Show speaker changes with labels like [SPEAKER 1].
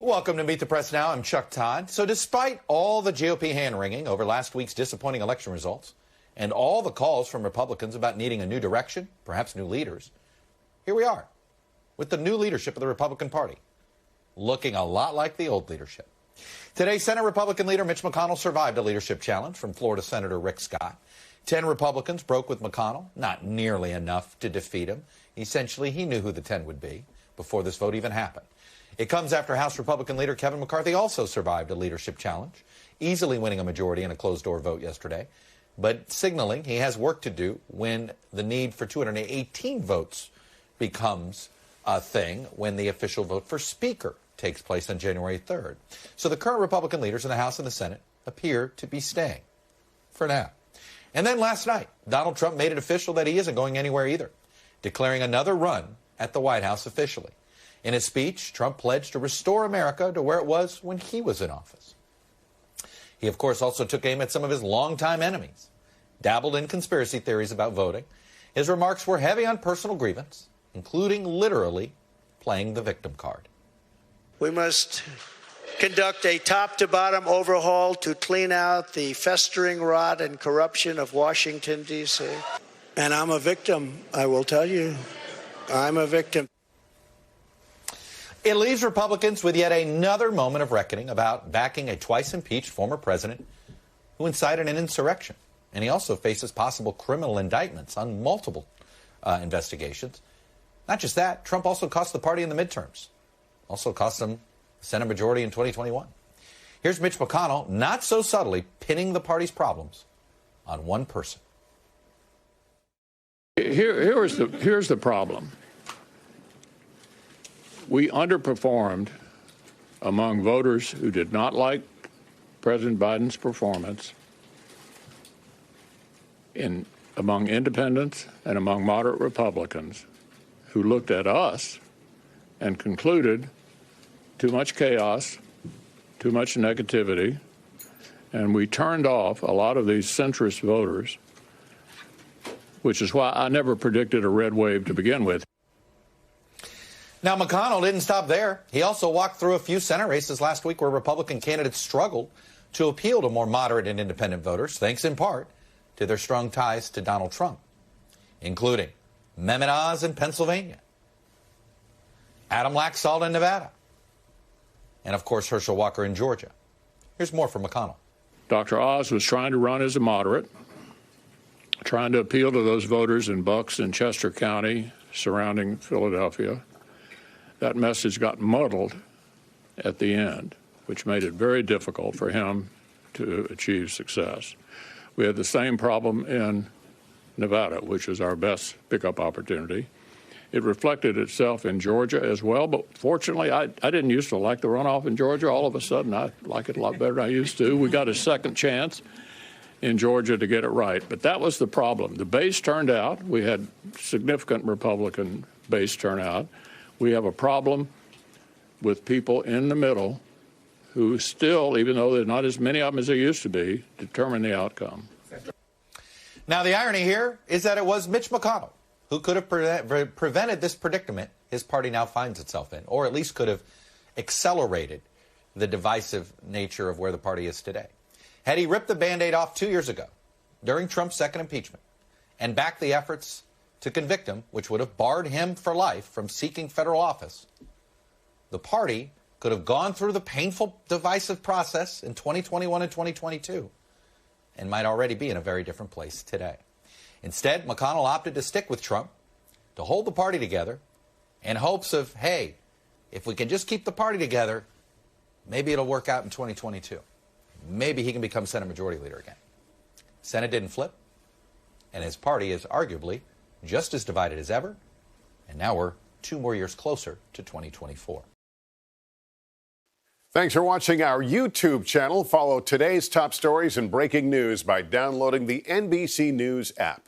[SPEAKER 1] Welcome to Meet the Press Now. I'm Chuck Todd. So despite all the GOP hand-wringing over last week's disappointing election results and all the calls from Republicans about needing a new direction, perhaps new leaders, here we are with the new leadership of the Republican Party, looking a lot like the old leadership. Today, Senate Republican leader Mitch McConnell survived a leadership challenge from Florida Senator Rick Scott. 10 Republicans broke with McConnell, not nearly enough to defeat him. Essentially, he knew who the 10 would be before this vote even happened. It comes after House Republican leader Kevin McCarthy also survived a leadership challenge, easily winning a majority in a closed-door vote yesterday, but signaling he has work to do when the need for 218 votes becomes a thing when the official vote for Speaker takes place on January 3rd. So the current Republican leaders in the House and the Senate appear to be staying for now. And then last night, Donald Trump made it official that he isn't going anywhere either, declaring another run at the White House officially. In his speech, Trump pledged to restore America to where it was when he was in office. He, of course, also took aim at some of his longtime enemies, dabbled in conspiracy theories about voting. His remarks were heavy on personal grievance, including literally playing the victim card.
[SPEAKER 2] We must conduct a top-to-bottom overhaul to clean out the festering rot and corruption of Washington, D.C. And I'm a victim, I will tell you. I'm a victim.
[SPEAKER 1] It leaves Republicans with yet another moment of reckoning about backing a twice-impeached former president who incited an insurrection. And he also faces possible criminal indictments on multiple investigations. Not just that, Trump also cost the party in the midterms. Also cost them the Senate majority in 2021. Here's Mitch McConnell, not so subtly, pinning the party's problems on one person.
[SPEAKER 3] Here's the problem. We underperformed among voters who did not like President Biden's performance, among independents and among moderate Republicans who looked at us and concluded too much chaos, too much negativity, and we turned off a lot of these centrist voters, which is why I never predicted a red wave to begin with.
[SPEAKER 1] Now, McConnell didn't stop there. He also walked through a few Senate races last week where Republican candidates struggled to appeal to more moderate and independent voters, thanks in part to their strong ties to Donald Trump, including Mehmet Oz in Pennsylvania, Adam Laxalt in Nevada, and, of course, Herschel Walker in Georgia. Here's more from McConnell.
[SPEAKER 3] Dr. Oz was trying to run as a moderate, trying to appeal to those voters in Bucks and Chester County surrounding Philadelphia. That message got muddled at the end, which made it very difficult for him to achieve success. We had the same problem in Nevada, which is our best pickup opportunity. It reflected itself in Georgia as well, but fortunately, I didn't used to like the runoff in Georgia. All of a sudden, I like it a lot better than I used to. We got a second chance in Georgia to get it right, but that was the problem. The base turned out. We had significant Republican base turnout. We have a problem with people in the middle who still, even though there's not as many of them as there used to be, determine the outcome.
[SPEAKER 1] Now, the irony here is that it was Mitch McConnell who could have prevented this predicament his party now finds itself in, or at least could have accelerated the divisive nature of where the party is today. Had he ripped the Band-Aid off 2 years ago, during Trump's second impeachment, and backed the efforts to convict him, which would have barred him for life from seeking federal office, the party could have gone through the painful, divisive process in 2021 and 2022 and might already be in a very different place today. Instead, McConnell opted to stick with Trump, to hold the party together, in hopes of, hey, if we can just keep the party together, maybe it'll work out in 2022. Maybe he can become Senate Majority Leader again. Senate didn't flip, and his party is arguably just as divided as ever, and now we're 2 more years closer to 2024.
[SPEAKER 4] Thanks for watching our YouTube channel. Follow today's top stories and breaking news by downloading the NBC News app.